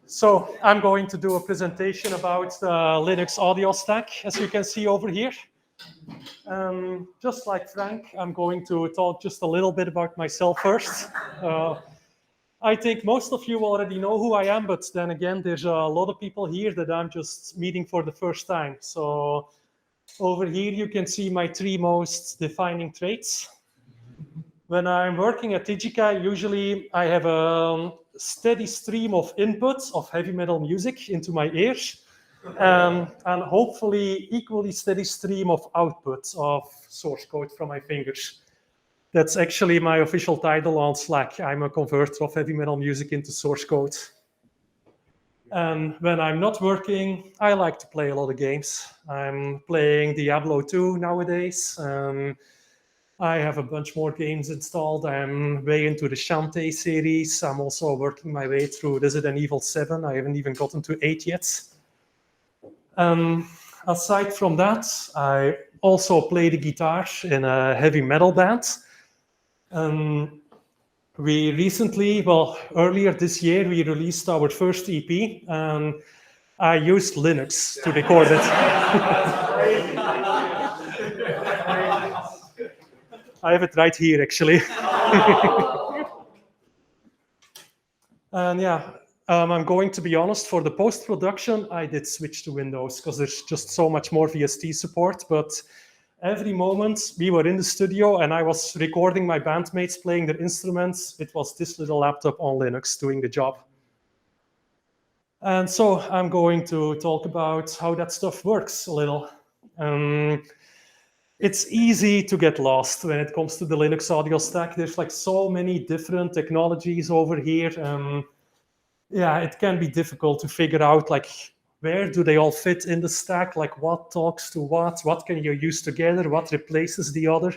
So I'm going to do a presentation about the Linux audio stack, as you can see over here. Just like Frank, I'm going to talk just a little bit about myself first. I think most of you already know who I am, but then again, there's a lot of people here that I'm just meeting for the first time. So over here, you can see my 3 most defining traits. When I'm working at Digica, usually I have a steady stream of input of heavy metal music into my ears, and hopefully equally steady stream of output of source code from my fingers. That's actually my official title on Slack. I'm a converter of heavy metal music into source code. And when I'm not working, I like to play a lot of games. I'm playing Diablo 2 nowadays. I have a bunch more games installed. I'm way into the Shantae series. I'm also working my way through Resident Evil 7. I haven't even gotten to 8 yet. Aside from that, I also play the guitar in a heavy metal band. We recently, earlier this year, we released our first EP, and I used Linux to record it. I have it right here, actually. And yeah, I'm going to be honest, for the post-production, I did switch to Windows because there's just so much more VST support. But every moment we were in the studio and I was recording my bandmates playing their instruments, it was this little laptop on Linux doing the job. And so I'm going to talk about how that stuff works a little. It's easy to get lost when it comes to the Linux audio stack. There's like so many different technologies over here. Yeah, it can be difficult to figure out like where do they all fit in the stack, like what talks to what can you use together, what replaces the other.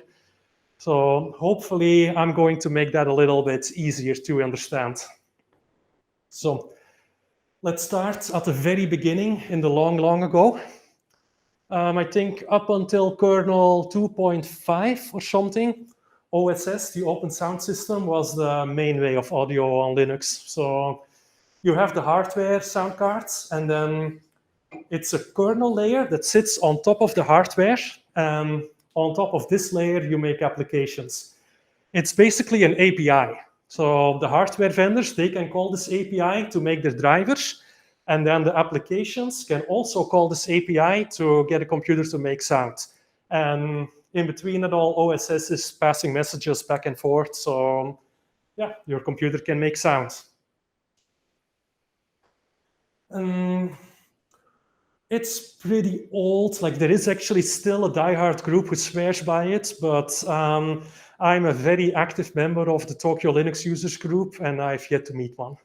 So hopefully I'm going to make that a little bit easier to understand. So let's start at the very beginning in the long ago. I think up until kernel 2.5 or something, OSS, the open sound system, was the main way of audio on Linux. So you have the hardware sound cards, and then it's a kernel layer that sits on top of the hardware. And on top of this layer, you make applications. It's basically an API. So the hardware vendors, they can call this API to make their drivers. And then the applications can also call this API to get a computer to make sound. And in between it all, OSS is passing messages back and forth. So yeah, your computer can make sound. It's pretty old. Like there is actually still a diehard group who swears by it, but I'm a very active member of the Tokyo Linux users group, and I've yet to meet one.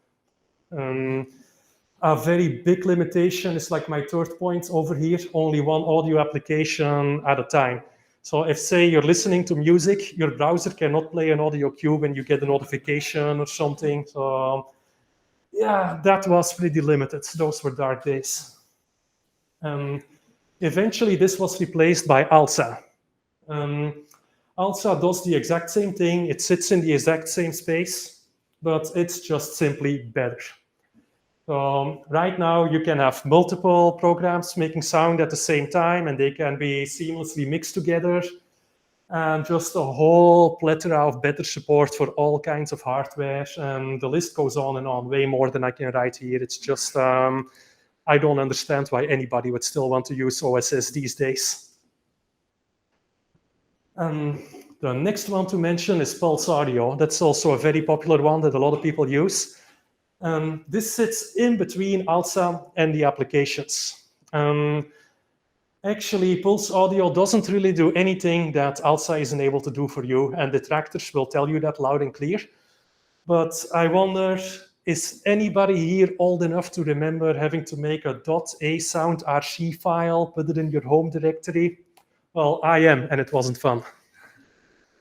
A very big limitation is like my third point over here, only one audio application at a time. So if, say, you're listening to music, your browser cannot play an audio cue when you get a notification or something. So yeah, that was pretty limited. Those were dark days. Eventually, this was replaced by ALSA. ALSA does the exact same thing. It sits in the exact same space, but it's just simply better. So right now, you can have multiple programs making sound at the same time, and they can be seamlessly mixed together. And just a whole plethora of better support for all kinds of hardware. And the list goes on and on, way more than I can write here. It's just, I don't understand why anybody would still want to use OSS these days. The next one to mention is Pulse Audio. That's also a very popular one that a lot of people use. This sits in between ALSA and the applications. Actually, Pulse Audio doesn't really do anything that ALSA isn't able to do for you, and detractors will tell you that loud and clear. But I wonder, is anybody here old enough to remember having to make a .asound.rc file, put it in your home directory? Well, I am, and it wasn't fun.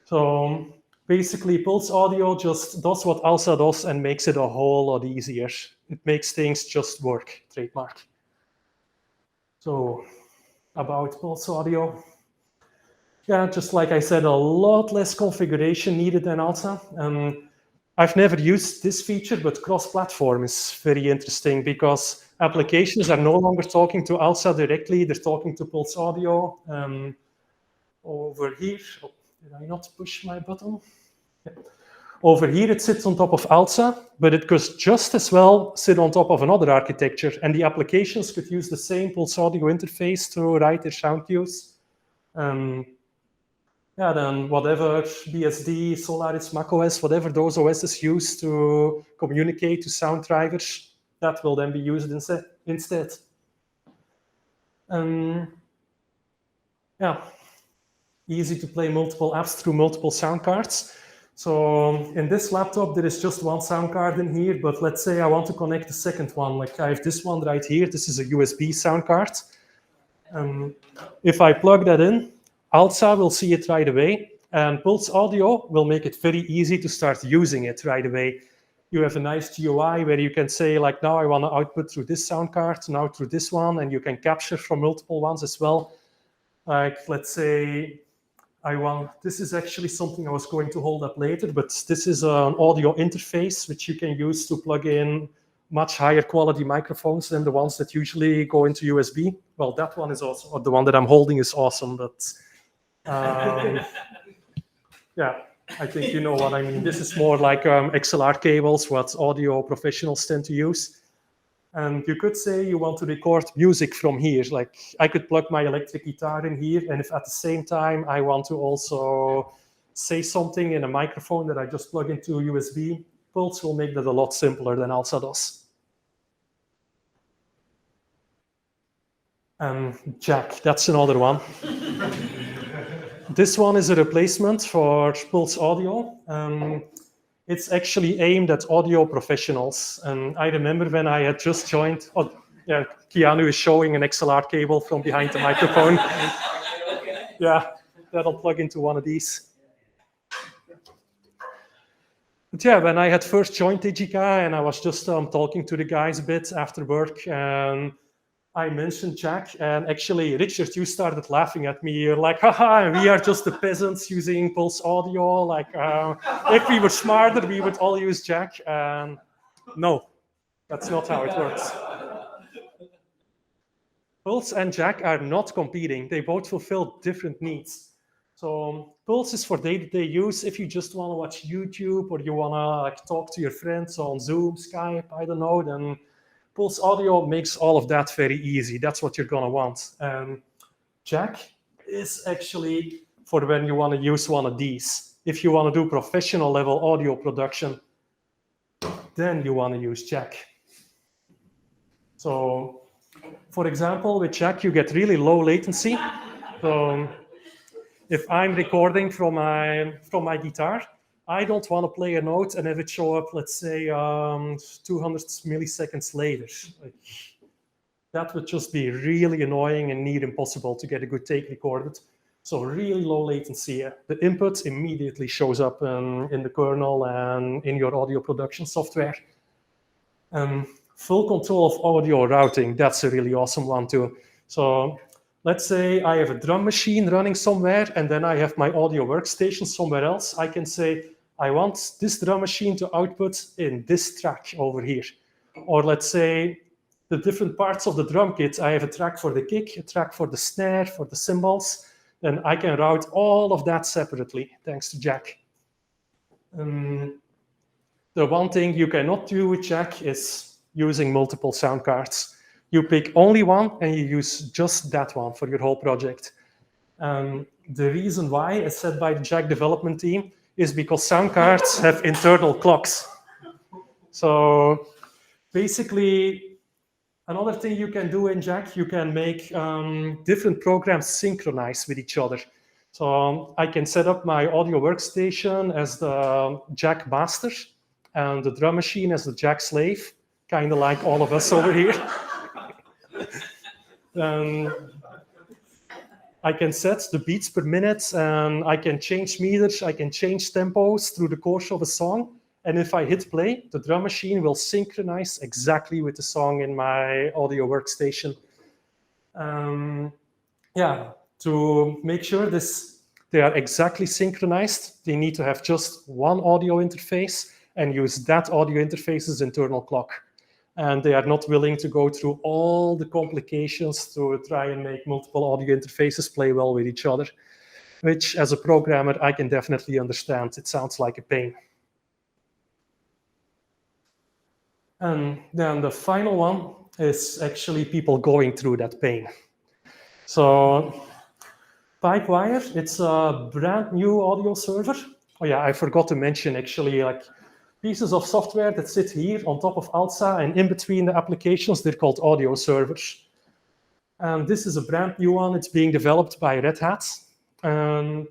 So basically, Pulse Audio just does what ALSA does and makes it a whole lot easier. It makes things just work, trademark. So about Pulse Audio. Yeah, just like I said, a lot less configuration needed than ALSA. I've never used this feature, but cross-platform is very interesting because applications are no longer talking to ALSA directly, they're talking to Pulse Audio. Over here, oh, did I not push my button? Yeah. Over here, it sits on top of ALSA, but it could just as well sit on top of another architecture, and the applications could use the same Pulse Audio interface to write their sound cues. Yeah, then whatever BSD, Solaris, macOS, whatever those OSs use to communicate to sound drivers, that will then be used instead. Yeah, easy to play multiple apps through multiple sound cards. So in this laptop, there is just one sound card in here, but let's say I want to connect the second one. Like I have this one right here. This is a USB sound card. If I plug that in, ALSA will see it right away, and Pulse Audio will make it very easy to start using it right away. You have a nice GUI where you can say, like, now I want to output through this sound card, now through this one, and you can capture from multiple ones as well. Like, let's say this is actually something I was going to hold up later, but this is an audio interface which you can use to plug in much higher quality microphones than the ones that usually go into USB. Well, that one is also, or the one that I'm holding is awesome, but yeah, I think you know what I mean. This is more like XLR cables, what audio professionals tend to use. And you could say you want to record music from here. Like I could plug my electric guitar in here, and if at the same time I want to also say something in a microphone that I just plug into USB, Pulse will make that a lot simpler than ALSA does. Jack, that's another one. This one is a replacement for Pulse Audio. It's actually aimed at audio professionals. And I remember when I had just joined, yeah, Keanu is showing an XLR cable from behind the microphone. Yeah, that'll plug into one of these. But yeah, when I had first joined Digica and I was just talking to the guys a bit after work, and I mentioned Jack, and actually, Richard, you started laughing at me. You're like, haha, we are just the peasants using Pulse Audio. Like, if we were smarter, we would all use Jack. No, that's not how it works. Pulse and Jack are not competing. They both fulfill different needs. So Pulse is for day-to-day use. If you just want to watch YouTube or you want to like talk to your friends on Zoom, Skype, I don't know, then Pulse Audio makes all of that very easy. That's what you're going to want. Jack is actually for when you want to use one of these. If you want to do professional level audio production, then you want to use Jack. So, for example, with Jack, you get really low latency. So, if I'm recording from my guitar, I don't want to play a note and have it show up, let's say, 200 milliseconds later. Like, that would just be really annoying and near impossible to get a good take recorded. So really low latency. The input immediately shows up in the kernel and in your audio production software. Full control of audio routing, that's a really awesome one too. So let's say I have a drum machine running somewhere and then I have my audio workstation somewhere else. I can say, I want this drum machine to output in this track over here. Or let's say the different parts of the drum kit. I have a track for the kick, a track for the snare, for the cymbals. Then I can route all of that separately, thanks to Jack. The one thing you cannot do with Jack is using multiple sound cards. You pick only one and you use just that one for your whole project. The reason why, as said by the Jack development team, is because sound cards have internal clocks. So basically, another thing you can do in Jack, you can make different programs synchronize with each other. So I can set up my audio workstation as the Jack master and the drum machine as the Jack slave, kind of like all of us over here. I can set the beats per minute, and I can change meters, I can change tempos through the course of a song. And if I hit play, the drum machine will synchronize exactly with the song in my audio workstation. To make sure they are exactly synchronized, they need to have just one audio interface, and use that audio interface as internal clock. And they are not willing to go through all the complications to try and make multiple audio interfaces play well with each other, which as a programmer, I can definitely understand. It sounds like a pain. And then the final one is actually people going through that pain. So Pipewire, it's a brand new audio server. Oh yeah, I forgot to mention actually, like pieces of software that sit here on top of ALSA, and in between the applications, they're called audio servers. And this is a brand new one. It's being developed by Red Hat. And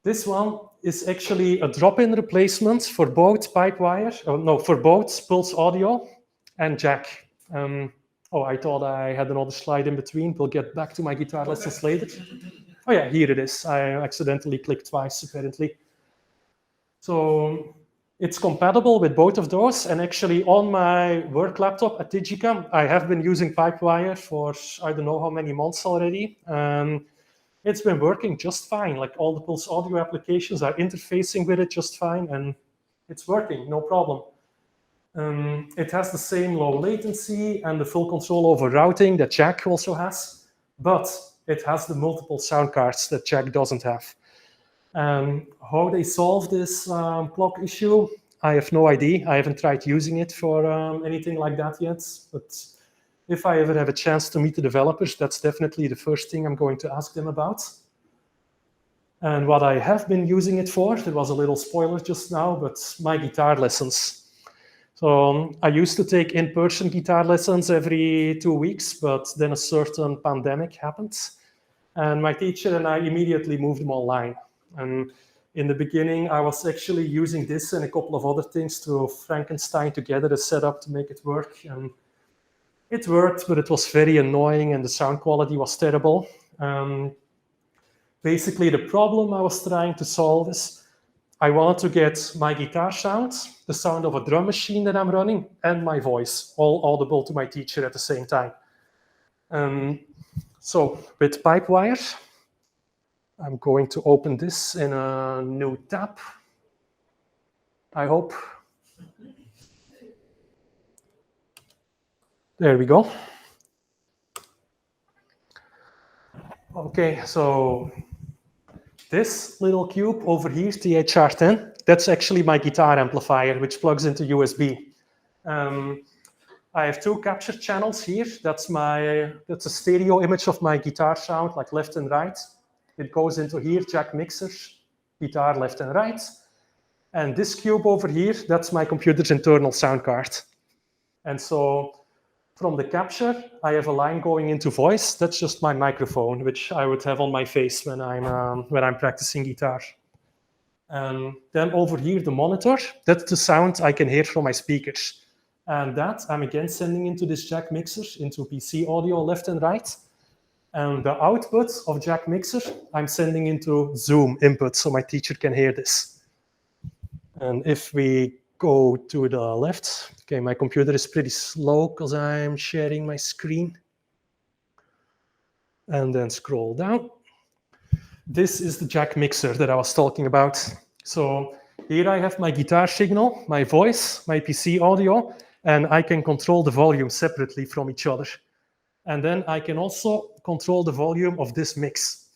this one is actually a drop-in replacement for both for both Pulse Audio and Jack. I thought I had another slide in between. We'll get back to my guitar lessons later. Oh yeah, here it is. I accidentally clicked twice, apparently. So it's compatible with both of those. And actually on my work laptop at Digicam, I have been using Pipewire for I don't know how many months already. It's been working just fine. Like all the Pulse Audio applications are interfacing with it just fine, and it's working, no problem. It has the same low latency and the full control over routing that Jack also has, but it has the multiple sound cards that Jack doesn't have. How they solve this clock issue, I have no idea. I haven't tried using it for anything like that yet, but if I ever have a chance to meet the developers, that's definitely the first thing I'm going to ask them about. And what I have been using it for, there was a little spoiler just now, but my guitar lessons. So I used to take in-person guitar lessons every 2 weeks, but then a certain pandemic happened. And my teacher and I immediately moved them online. And in the beginning, I was actually using this and a couple of other things to Frankenstein together a setup to make it work. And it worked, but it was very annoying and the sound quality was terrible. Basically, the problem I was trying to solve is I wanted to get my guitar sound, the sound of a drum machine that I'm running, and my voice all audible to my teacher at the same time. So with Pipewire, I'm going to open this in a new tab, I hope. There we go. Okay, so this little cube over here, THR10, that's actually my guitar amplifier, which plugs into USB. I have 2 capture channels here. That's a stereo image of my guitar sound, like left and right. It goes into here, Jack mixers, guitar left and right. And this cube over here, that's my computer's internal sound card. And so from the capture, I have a line going into voice. That's just my microphone, which I would have on my face when I'm practicing guitar. And then over here, the monitor, that's the sound I can hear from my speakers. And that I'm again sending into this Jack mixer, into PC audio left and right. And the output of Jack mixer, I'm sending into Zoom input so my teacher can hear this. And if we go to the left, okay, my computer is pretty slow because I'm sharing my screen. And then scroll down. This is the Jack mixer that I was talking about. So here I have my guitar signal, my voice, my PC audio, and I can control the volume separately from each other. And then I can also control the volume of this mix.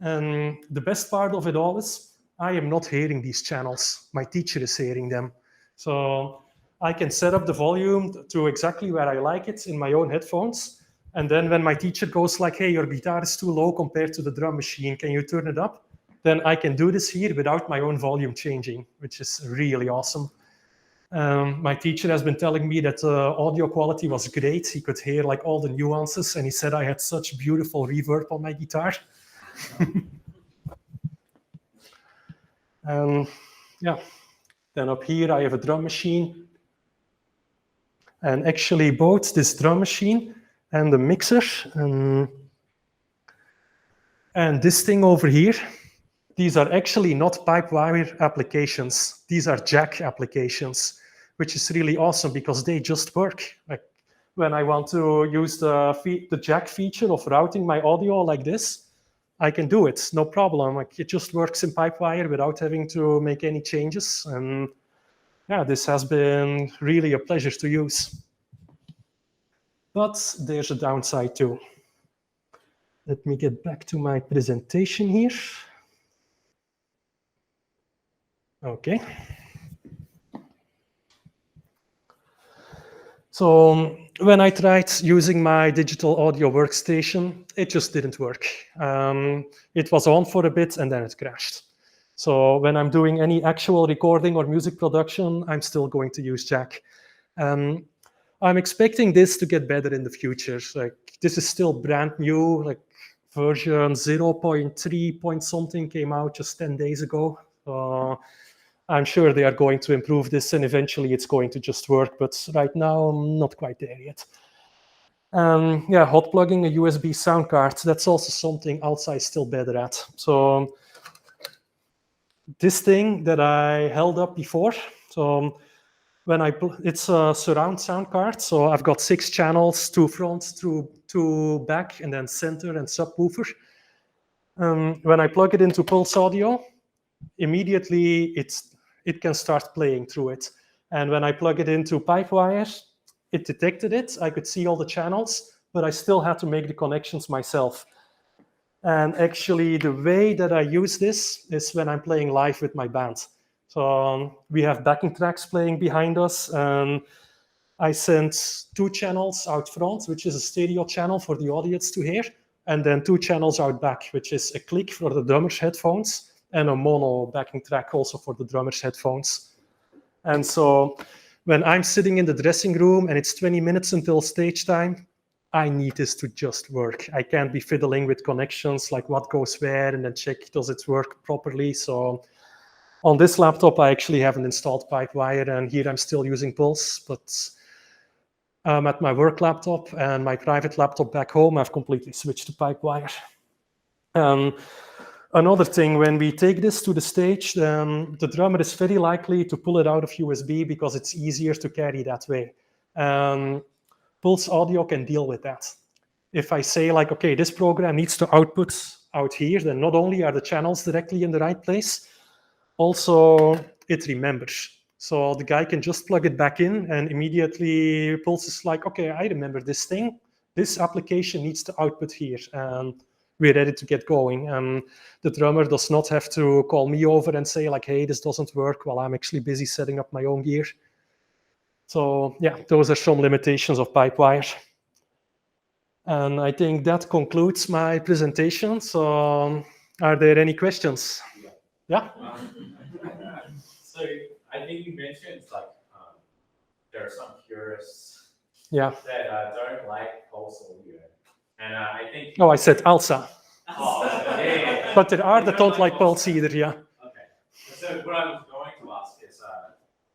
And the best part of it all is I am not hearing these channels. My teacher is hearing them. So I can set up the volume to exactly where I like it in my own headphones. And then when my teacher goes like, hey, your guitar is too low compared to the drum machine, can you turn it up? Then I can do this here without my own volume changing, which is really awesome. My teacher has been telling me that audio quality was great. He could hear like all the nuances, and he said I had such beautiful reverb on my guitar. Yeah, then up here I have a drum machine. And actually both this drum machine and the mixer and this thing over here, these are actually not Pipewire applications. These are Jack applications, which is really awesome because they just work. Like when I want to use the Jack feature of routing my audio like this, I can do it, no problem. Like it just works in Pipewire without having to make any changes. And yeah, this has been really a pleasure to use. But there's a downside too. Let me get back to my presentation here. Okay. So when I tried using my digital audio workstation, it just didn't work. It was on for a bit and then it crashed. So when I'm doing any actual recording or music production, I'm still going to use Jack. I'm expecting this to get better in the future. Like, this is still brand new, like version 0.3 point something came out just 10 days ago. I'm sure they are going to improve this and eventually it's going to just work, but right now I'm not quite there yet. Yeah, hot plugging a USB sound card, that's also something Alsa is still better at. So this thing that I held up before, so when it's a surround sound card, so I've got 6 channels, 2 front, 2 back, and then center and subwoofer. When I plug it into Pulse Audio, immediately it can start playing through it. And when I plug it into Pipewire, it detected it. I could see all the channels, but I still had to make the connections myself. And actually, the way that I use this is when I'm playing live with my band. So we have backing tracks playing behind us. And I sent 2 channels out front, which is a stereo channel for the audience to hear, and then 2 channels out back, which is a click for the drummer's headphones and a mono backing track also for the drummer's headphones. And so when I'm sitting in the dressing room and it's 20 minutes until stage time, I need this to just work. I can't be fiddling with connections, like what goes where, and then check, does it work properly? So on this laptop, I actually haven't installed Pipewire, and here I'm still using Pulse, but at my work laptop and my private laptop back home, I've completely switched to Pipewire. Another thing, when we take this to the stage, the drummer is very likely to pull it out of USB because it's easier to carry that way. Pulse Audio can deal with that. If I say, like, okay, this program needs to output out here, then not only are the channels directly in the right place, also it remembers. So the guy can just plug it back in and immediately Pulse is like, okay, I remember this thing. This application needs to output here. And we're ready to get going. The drummer does not have to call me over and say, like, hey, this doesn't work, while I'm actually busy setting up my own gear. So yeah, those are some limitations of Pipewire. And I think that concludes my presentation. So are there any questions? Yeah? So I think you mentioned, like, there are some purists Yeah. that don't like Pulse Audio. And I think... Oh, I said Alsa. Oh, yeah. But there are that don't like Pulse either, yeah. Okay. So what I was going to ask is,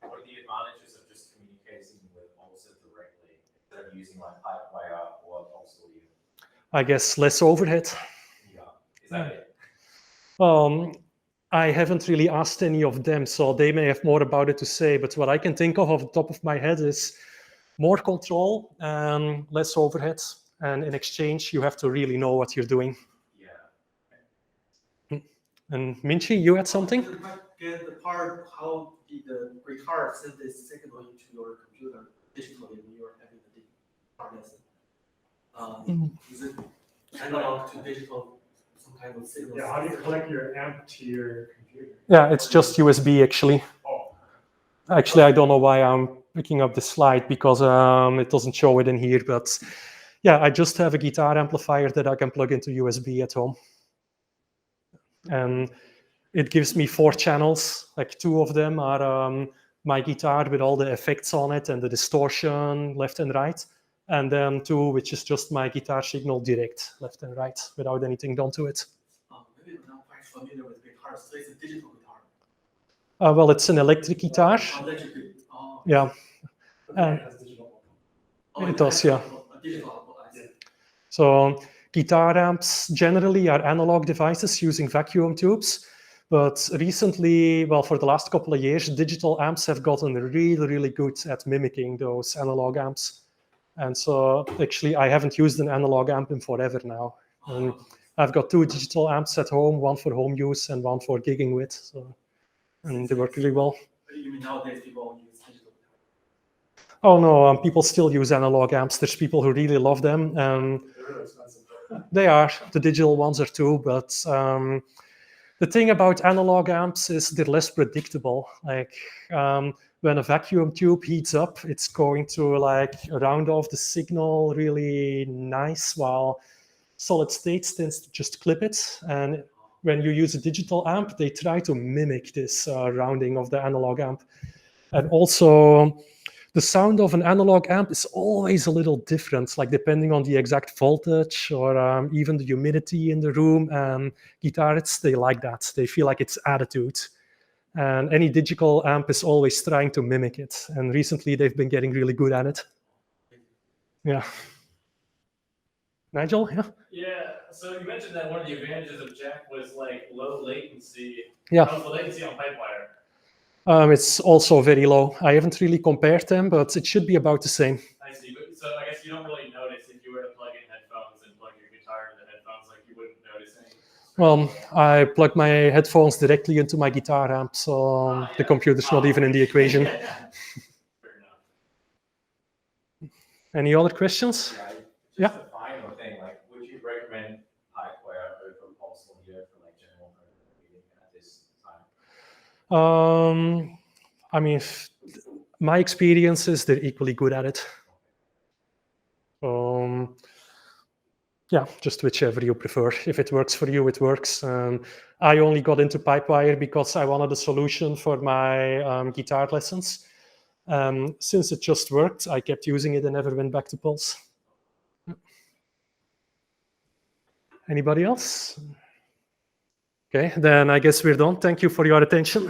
what are the advantages of just communicating with Alsa directly instead of using like Pipewire or Pulse Audio? I guess less overhead. Yeah. Is that it? I haven't really asked any of them, so they may have more about it to say, but what I can think of the top of my head is more control and less overhead. And in exchange, you have to really know what you're doing. Yeah. And Minchi, you had something? You might get the part how the guitar send this signal into your computer digitally when you're having the guitar lesson. Is it analog to digital, some kind of signal? Yeah, how do you connect your amp to your computer? Yeah, it's just USB actually. Oh. Actually, I don't know why I'm picking up the slide because it doesn't show it in here, but yeah, I just have a guitar amplifier that I can plug into USB at home. And it gives me 4 channels, like 2 of them are my guitar with all the effects on it and the distortion left and right. And then 2, which is just my guitar signal direct, left and right, without anything done to it. Maybe I'm not quite familiar with guitars, so it's a digital guitar. Well, it's an electric guitar. Electric. Yeah. It has digital. It does, yeah. Digital. So guitar amps generally are analog devices using vacuum tubes. But recently, well, for the last couple of years, digital amps have gotten really, really good at mimicking those analog amps. And so actually, I haven't used an analog amp in forever now. And I've got 2 digital amps at home, one for home use and one for gigging with. So, and they work really well. You mean nowadays people use Oh no, people still use analog amps. There's people who really love them. They're really expensive. They are, the digital ones are too, but the thing about analog amps is they're less predictable. Like when a vacuum tube heats up, it's going to like round off the signal really nice, while solid state tends to just clip it. And when you use a digital amp, they try to mimic this rounding of the analog amp. And also, the sound of an analog amp is always a little different, like depending on the exact voltage or even the humidity in the room. And guitarists, they like that. They feel like it's attitude. And any digital amp is always trying to mimic it. And recently, they've been getting really good at it. Yeah. Nigel, yeah? Yeah, so you mentioned that one of the advantages of Jack was like low latency. Yeah. How's the latency on Pipewire? It's also very low. I haven't really compared them, but it should be about the same. I see, but so I guess you don't really notice if you were to plug in headphones and plug your guitar into headphones, like you wouldn't notice any. Well, I plug my headphones directly into my guitar amp, so the computer's not even in the equation. Fair enough. Any other questions? Yeah, just Yeah. a final thing, like, would you recommend Pipewire over Pulse Audio for like general meeting at this time? I mean, my experience is they're equally good at it. Yeah, just whichever you prefer. If it works for you, it works. I only got into Pipewire because I wanted a solution for my guitar lessons. Since it just worked, I kept using it and never went back to Pulse. Anybody else? Okay, then I guess we're done. Thank you for your attention.